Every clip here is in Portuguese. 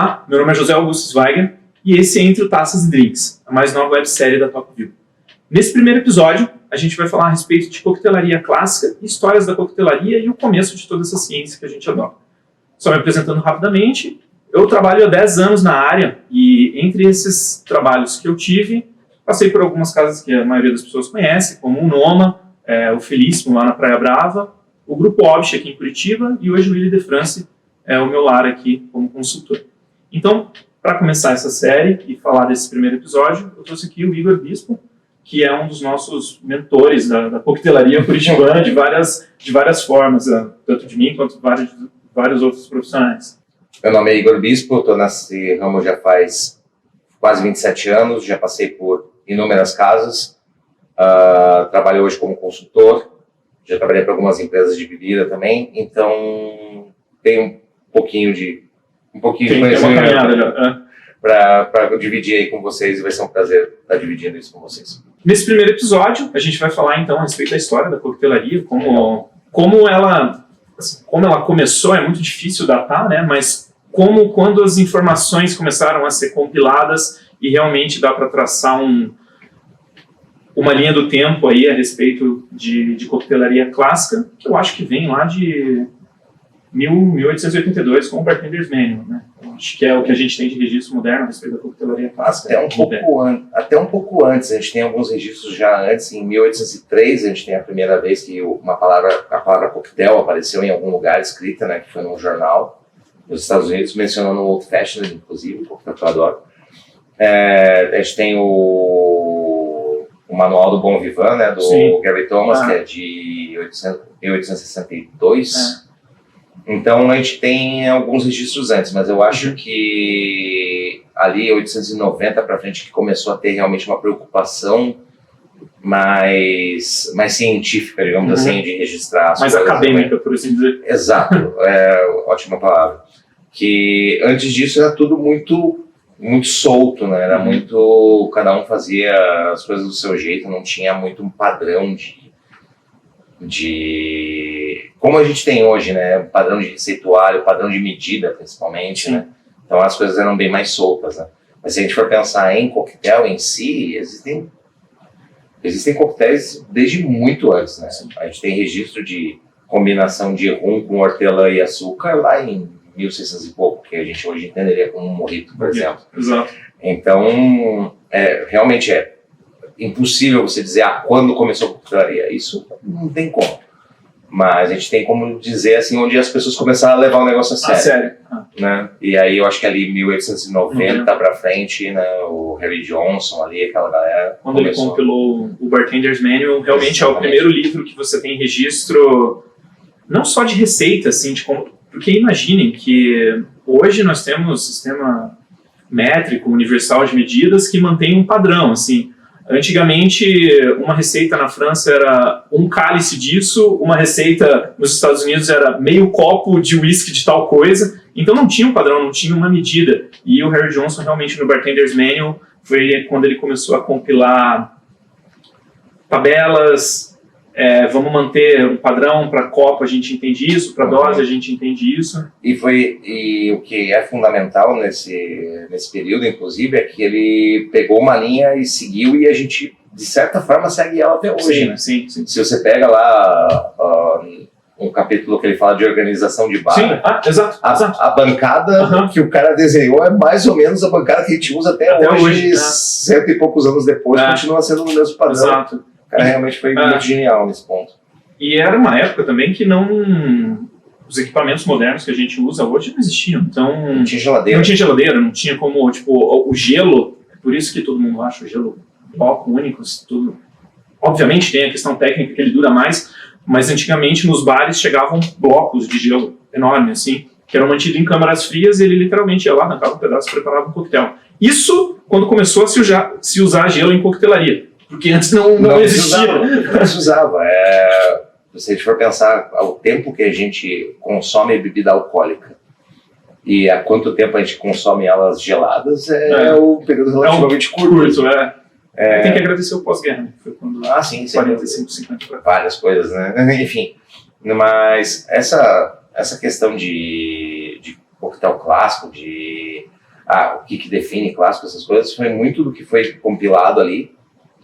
Olá, meu nome é José Augusto Zweigert e esse é Entre o Taças e Drinks, a mais nova websérie da TopView. Nesse primeiro episódio, a gente vai falar a respeito de coquetelaria clássica, histórias da coquetelaria e o começo de toda essa ciência que a gente adora. Só me apresentando rapidamente, eu trabalho há 10 anos na área e entre esses trabalhos que eu tive, passei por algumas casas que a maioria das pessoas conhece, como o Noma, o Felíssimo lá na Praia Brava, o Grupo Obst aqui em Curitiba e hoje o Ile de France é o meu lar aqui como consultor. Então, para começar essa série e falar desse primeiro episódio, eu trouxe aqui o Igor Bispo, que é um dos nossos mentores da coquetelaria curitibana de várias formas, tanto de mim quanto de vários outros profissionais. Meu nome é Igor Bispo, estou nesse ramo já faz quase 27 anos, já passei por inúmeras casas, trabalho hoje como consultor, já trabalhei para algumas empresas de bebida também, então tenho um pouquinho de conhecimento para dividir aí com vocês e vai ser um prazer estar dividindo isso com vocês. Nesse primeiro episódio, a gente vai falar então a respeito da história da coquetelaria, como ela começou, é muito difícil datar, né? Mas quando as informações começaram a ser compiladas e realmente dá para traçar uma linha do tempo aí a respeito de coquetelaria clássica, que eu acho que vem lá de 1882 com o Bartender's Manual, né? Eu acho que é o que a gente tem de registro moderno a respeito da coquetelaria clássica. Até um pouco antes, a gente tem alguns registros já antes, em 1803 a gente tem a primeira vez que a palavra coquetel apareceu em algum lugar escrita, né, que foi num jornal nos Estados Unidos, mencionando o Old Fashioned, inclusive, o coquetel que eu adoro. A gente tem o Manual do Bon Vivant, né, do Gary Thomas, que é de 1862. Então a gente tem alguns registros antes, mas eu acho que ali 1890 para frente que começou a ter realmente uma preocupação mais científica, digamos assim, de registrar as mais coisas. Mais acadêmica, por assim dizer. Exato, ótima palavra. Que antes disso era tudo muito solto, né? Era muito, cada um fazia as coisas do seu jeito, não tinha muito um padrão de como a gente tem hoje, né? Padrão de receituário, padrão de medida, principalmente, né? Então as coisas eram bem mais soltas, né? Mas se a gente for pensar em coquetel em si, existem coquetéis desde muito antes, né? A gente tem registro de combinação de rum com hortelã e açúcar lá em 1600 e pouco, que a gente hoje entenderia como um mojito, por exemplo. Exato. Então, realmente é impossível você dizer quando começou a coquetelaria. Isso não tem como. Mas a gente tem como dizer assim, onde as pessoas começaram a levar o negócio a sério. Né? E aí eu acho que ali 1890 pra frente, né, o Harry Johnson ali, aquela galera. Quando ele compilou o Bartender's Manual, realmente é o primeiro livro que você tem registro, não só de receita, assim, porque imaginem que hoje nós temos sistema métrico, universal de medidas que mantém um padrão, assim. Antigamente, uma receita na França era um cálice disso, uma receita nos Estados Unidos era meio copo de uísque de tal coisa, então não tinha um padrão, não tinha uma medida. E o Harry Johnson, realmente, no Bartender's Manual, foi quando ele começou a compilar tabelas, vamos manter um padrão para copo, a gente entende isso, para dose, a gente entende isso. E o que é fundamental nesse período, inclusive, é que ele pegou uma linha e seguiu, e a gente, de certa forma, segue ela até hoje. Sim, né? sim. Se você pega lá um capítulo que ele fala de organização de bar, exato. A bancada que o cara desenhou é mais ou menos a bancada que a gente usa até hoje, cento e poucos anos depois, continua sendo no mesmo padrão. Exato. O cara realmente foi muito genial nesse ponto. E era uma época também que os equipamentos modernos que a gente usa hoje não existiam. Então, não tinha geladeira. Não tinha como, o gelo, é por isso que todo mundo acha o gelo bloco único, tudo. Obviamente tem a questão técnica que ele dura mais, mas antigamente nos bares chegavam blocos de gelo enormes, assim, que eram mantidos em câmaras frias e ele literalmente ia lá, arrancava um pedaço e preparava um coquetel. Isso quando começou a se usar gelo em coquetelaria. Porque antes não existia. Não se usava. Se a gente for pensar ao tempo que a gente consome bebida alcoólica e há quanto tempo a gente consome elas geladas, o período relativamente curto. Tem que agradecer o pós-guerra. Foi quando 45, 50 várias coisas, né? Enfim. Mas essa questão de coquetel clássico, de o que define clássico, essas coisas, foi muito do que foi compilado ali,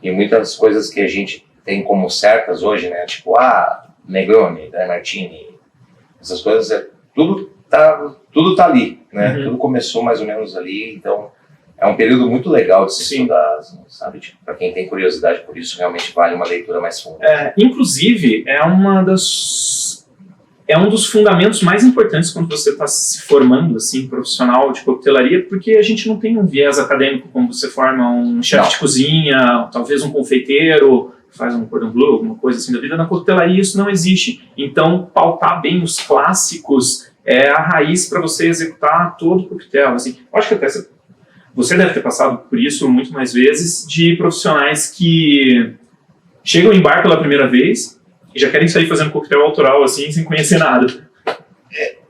e muitas coisas que a gente tem como certas hoje, né? Tipo, Negroni, Dry Martini, essas coisas, tudo tá ali, né? Tudo começou mais ou menos ali, então é um período muito legal de se estudar, sabe? Tipo, para quem tem curiosidade por isso, realmente vale uma leitura mais funda. Inclusive, é um dos fundamentos mais importantes quando você está se formando, assim, profissional de coquetelaria, porque a gente não tem um viés acadêmico como você forma um chefe de cozinha, talvez um confeiteiro, faz um cordon bleu, alguma coisa assim da vida. Na coquetelaria isso não existe. Então, pautar bem os clássicos é a raiz para você executar todo o coquetel. Assim, eu acho que até você deve ter passado por isso muito mais vezes, de profissionais que chegam em bar pela primeira vez e já querem sair fazendo coquetel autoral, assim, sem conhecer nada.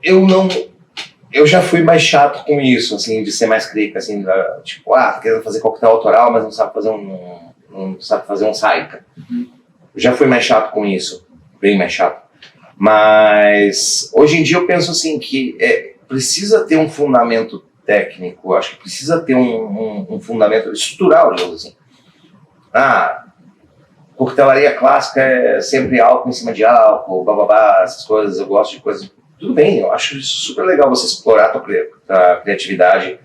Eu já fui mais chato com isso, assim, de ser mais crítico, assim, tipo, querendo fazer coquetel autoral, mas não sabe fazer um saica. Eu já fui mais chato com isso, bem mais chato. Mas hoje em dia eu penso assim que precisa ter um fundamento técnico, acho que precisa ter um fundamento estrutural, digamos assim. Coquetelaria clássica é sempre álcool em cima de álcool, essas coisas, eu gosto de coisas. Tudo bem, eu acho isso super legal, você explorar a tua criatividade,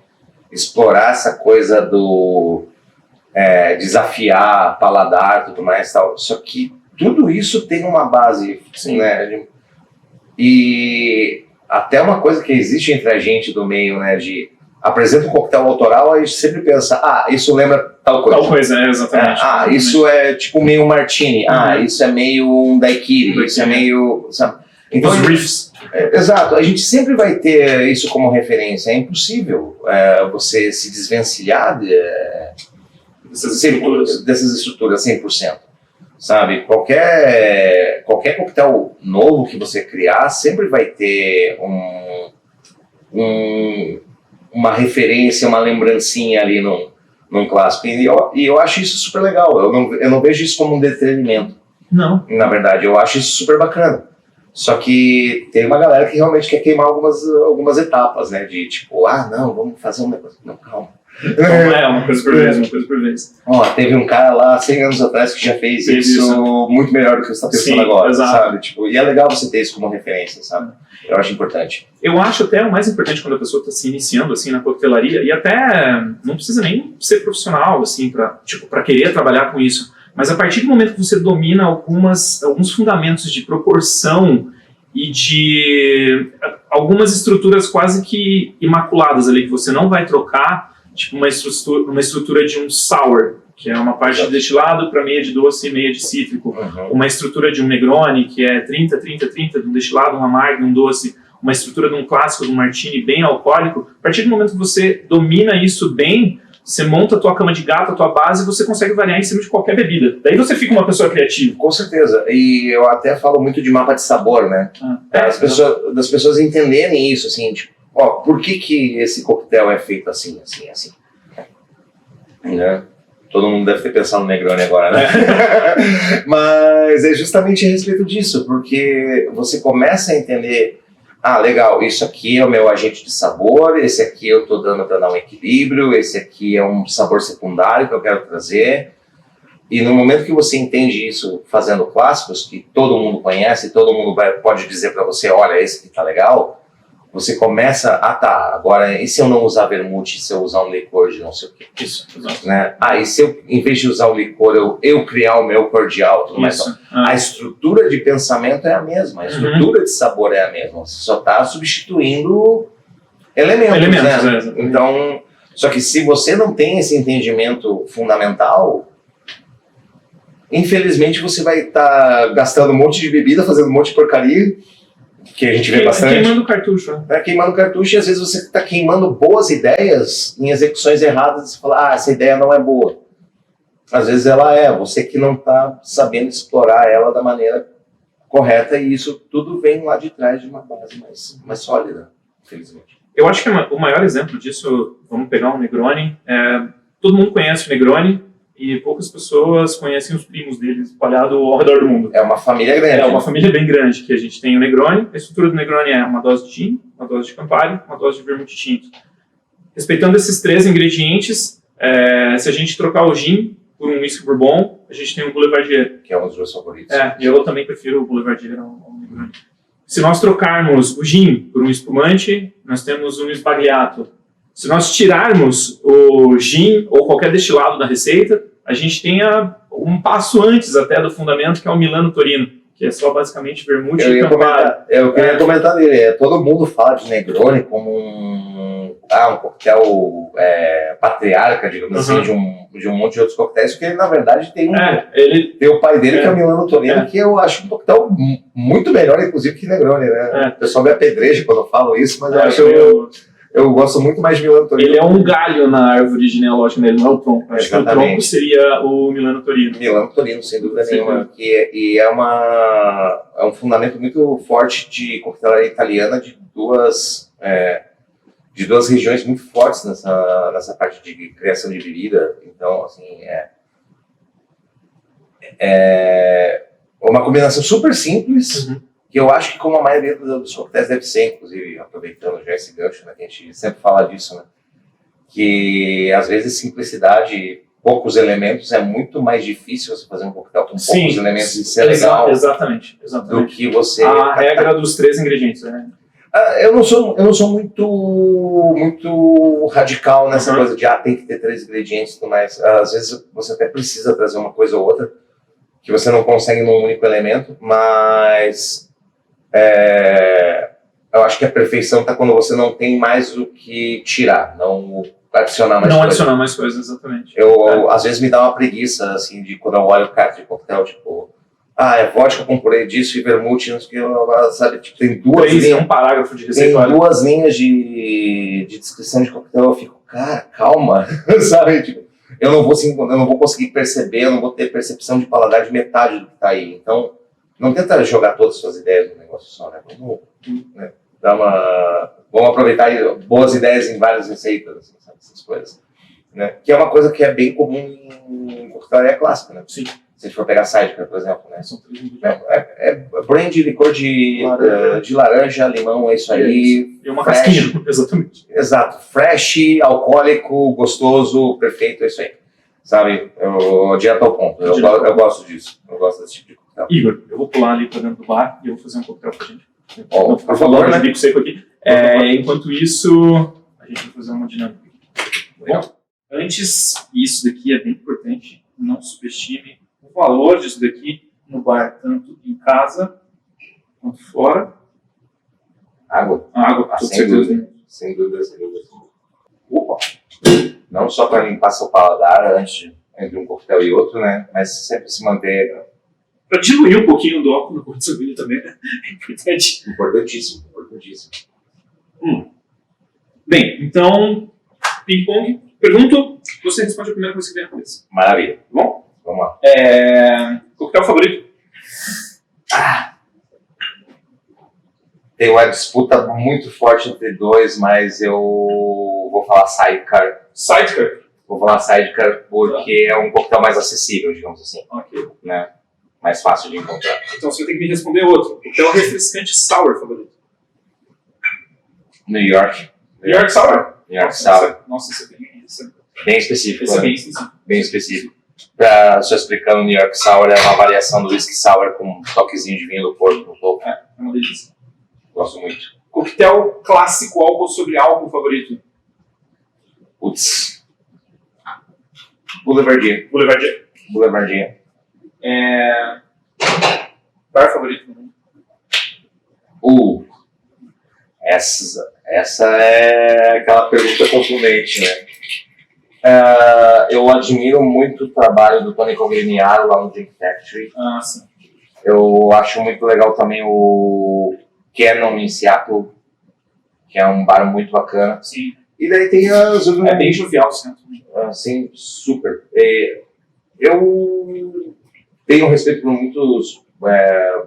explorar essa coisa do desafiar paladar e tudo mais, tal. Só que tudo isso tem uma base, né? E até uma coisa que existe entre a gente do meio, né, de apresenta um coquetel autoral, a gente sempre pensa, isso lembra tal coisa. Tal coisa, exatamente. Isso é tipo meio um martini, isso é meio um daiquiri, isso é meio, sabe? Então, os riffs. Exato, a gente sempre vai ter isso como referência, é impossível você se desvencilhar dessas estruturas 100%. Sabe, qualquer coquetel novo que você criar sempre vai ter uma referência, uma lembrancinha ali num clássico. E eu acho isso super legal. Eu não vejo isso como um detrimento. Não. Na verdade, eu acho isso super bacana. Só que tem uma galera que realmente quer queimar algumas etapas, né? De tipo, não, vamos fazer um negócio. Não, calma. Uma coisa por vez, Teve um cara lá 100 anos atrás que já fez isso muito melhor do que você está pensando agora, sabe? Tipo, e é legal você ter isso como referência, sabe? Eu acho importante. Eu acho até o mais importante quando a pessoa está se iniciando assim na coquetelaria, e até não precisa nem ser profissional assim para querer trabalhar com isso, mas a partir do momento que você domina alguns fundamentos de proporção e de algumas estruturas quase que imaculadas ali que você não vai trocar, tipo uma estrutura de um sour, que é uma parte de destilado para meia de doce e meia de cítrico. Uma estrutura de um Negroni, que é 30-30-30, de um destilado, um amargo, um doce. Uma estrutura de um clássico, de um martini bem alcoólico. A partir do momento que você domina isso bem, você monta a tua cama de gato, a tua base, e você consegue variar em cima de qualquer bebida. Daí você fica uma pessoa criativa. Com certeza. E eu até falo muito de mapa de sabor, né? Das pessoas entenderem isso, assim, tipo, por que esse coquetel é feito assim, assim, assim? Né? Todo mundo deve ter pensado no Negroni agora, né? Mas é justamente a respeito disso, porque você começa a entender, legal, isso aqui é o meu agente de sabor, esse aqui eu estou dando para dar um equilíbrio, esse aqui é um sabor secundário que eu quero trazer. E no momento que você entende isso fazendo clássicos, que todo mundo conhece, todo mundo pode dizer para você, olha, esse aqui tá legal, você começa, agora, e se eu não usar vermute, se eu usar um licor de não sei o quê? Isso, exato. Né? E se eu, em vez de usar o licor, eu criar o meu cordial, tudo mais. A estrutura de pensamento é a mesma, a estrutura de sabor é a mesma, você só está substituindo elementos, né? Então, só que se você não tem esse entendimento fundamental, infelizmente você vai estar gastando um monte de bebida, fazendo um monte de porcaria, que a gente vê bastante. Queimando cartucho. Queimando cartucho, e às vezes você está queimando boas ideias em execuções erradas e você fala, essa ideia não é boa. Às vezes ela é, você que não está sabendo explorar ela da maneira correta, e isso tudo vem lá de trás de uma base mais sólida, infelizmente. Eu acho que o maior exemplo disso, vamos pegar um Negroni, todo mundo conhece o Negroni, e poucas pessoas conhecem os primos dele espalhados ao redor do mundo. É uma família grande. É uma família bem grande, que a gente tem o Negroni. A estrutura do Negroni é uma dose de gin, uma dose de Campari, uma dose de vermute tinto. respeitando esses 3 ingredientes, se a gente trocar o gin por um whisky bourbon, a gente tem um Boulevardier. Que é um dos meus favoritos. Eu também prefiro o Boulevardier ao Negroni. Se nós trocarmos o gin por um espumante, nós temos um Sbagliato. Se nós tirarmos o gin ou qualquer destilado da receita, a gente tem um passo antes até do fundamento, que é o Milano Torino, que é só basicamente vermute e Campari. Eu queria comentar dele. Todo mundo fala de Negroni como um coquetel patriarca, digamos assim, de um monte de outros coquetéis, porque ele, na verdade, tem o pai dele, que é o Milano Torino, que eu acho um coquetel muito melhor, inclusive, que Negroni, né? O pessoal me apedreja quando eu falo isso, mas eu gosto muito mais de Milano Torino. Ele é um galho na árvore genealógica, né? Ele não é o tronco. Acho que o tronco seria o Milano Torino. Milano Torino, sem dúvida nenhuma. E é um fundamento muito forte de coquetelaria italiana de duas regiões muito fortes nessa parte de criação de bebida. Então, assim, é uma combinação super simples, que eu acho que, como a maioria dos coquetéis deve ser, inclusive, aproveitando já esse gancho, né, que a gente sempre fala disso, né, que às vezes simplicidade, poucos elementos, é muito mais difícil você fazer um coquetel com poucos elementos e ser legal. Exatamente. Do que você... A regra dos 3 ingredientes, né? Eu não sou muito radical nessa coisa de tem que ter 3 ingredientes e tudo mais. Às vezes você até precisa trazer uma coisa ou outra que você não consegue num único elemento, mas eu acho que a perfeição está quando você não tem mais o que tirar, não adicionar mais coisas. Não adicionar mais coisas, exatamente. Às vezes me dá uma preguiça, assim, de quando eu olho o carta de coquetel, tipo, é vodka com purê disso e vermute, não sei o que, sabe, tipo, tem 2 linhas, um parágrafo de receita. Tem 2 linhas de descrição de coquetel, eu fico, cara, calma, sabe, tipo, eu não vou conseguir perceber, eu não vou ter percepção de paladar de metade do que tá aí, então, não tenta jogar todas as suas ideias no negócio só, né, vamos aproveitar boas ideias em várias receitas, assim, sabe, essas coisas, né, que é uma coisa que é bem comum em coquetelaria clássica, né. Sim. Se a gente for pegar cider, por exemplo, né? É brandy, licor de laranja, limão, é isso aí. E uma casquinha, exatamente. Exato. Fresh, alcoólico, gostoso, perfeito, é isso aí. Sabe? Direto ao ponto. Eu gosto disso. Eu gosto desse tipo de coquetel. Igor, eu vou pular ali pra dentro do bar e eu vou fazer um coquetel pra gente. Por favor, né? Bico seco aqui. Enquanto isso, a gente vai fazer uma dinâmica. Bom, antes, isso daqui é bem importante. Não subestime o valor disso daqui no bar, tanto em casa quanto fora. Água, sem dúvida. Sem dúvida. Opa! Não só para limpar seu paladar entre um coquetel e outro, né? Mas sempre se manter... Para diluir um pouquinho do álcool no corpo sanguíneo também, né? É importante. Importantíssimo. Bem, então, ping-pong. Pergunto, você responde a primeira coisa que vem na cabeça. Maravilha. Tá bom? Vamos lá. Coquetel favorito? Tem uma disputa muito forte entre 2, mas eu vou falar Sidecar. Sidecar? Vou falar Sidecar porque é um coquetel mais acessível, digamos assim. Ok. Né? Mais fácil de encontrar. Então você tem que me responder outro. Coquetel refrescante sour favorito? New York Sour? New York Sour. Nossa, isso é bem específico. Esse é bem específico. Bem específico. Só explicando, o New York Sour é uma variação do whisky sour com um toquezinho de vinho do Porto no topo. É uma delícia. Gosto muito. Coquetel clássico álcool sobre álcool favorito? Putz. Boulevardier. Bar favorito? Essa é aquela pergunta contundente, né? Eu admiro muito o trabalho do Tony Coglianiaro lá no Drink Factory. Sim. Eu acho muito legal também o Cannon em Seattle, que é um bar muito bacana. Sim. E daí tem as... É bem jovial, certo? Sim, super. Eu tenho respeito por muitos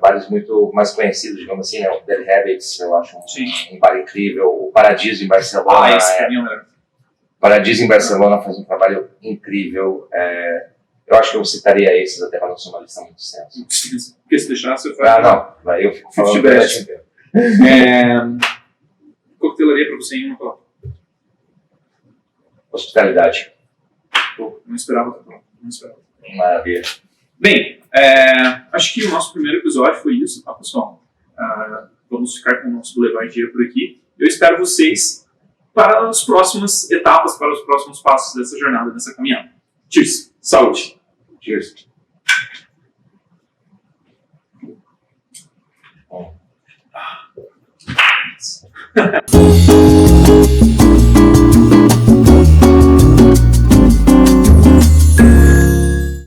bares muito mais conhecidos, digamos assim, né? O Dead Habits, eu acho um bar incrível. O Paradiso em Barcelona. Esse pra mim é o melhor. Paradiso em Barcelona faz um trabalho incrível. Eu acho que eu citaria esses até para não ser uma lista muito extensa. Porque se deixar, você faz... Não. Eu fico falando o resto inteiro. Coquetelaria para você em uma palavra. hospitalidade. Pô, não esperava tanto. Não esperava. Maravilha. Bem, acho que o nosso primeiro episódio foi isso, tá, pessoal? Vamos ficar com o nosso Boulevard Dia por aqui. Eu espero vocês para as próximas etapas, para os próximos passos dessa jornada, dessa caminhada. Cheers! Saúde! Cheers.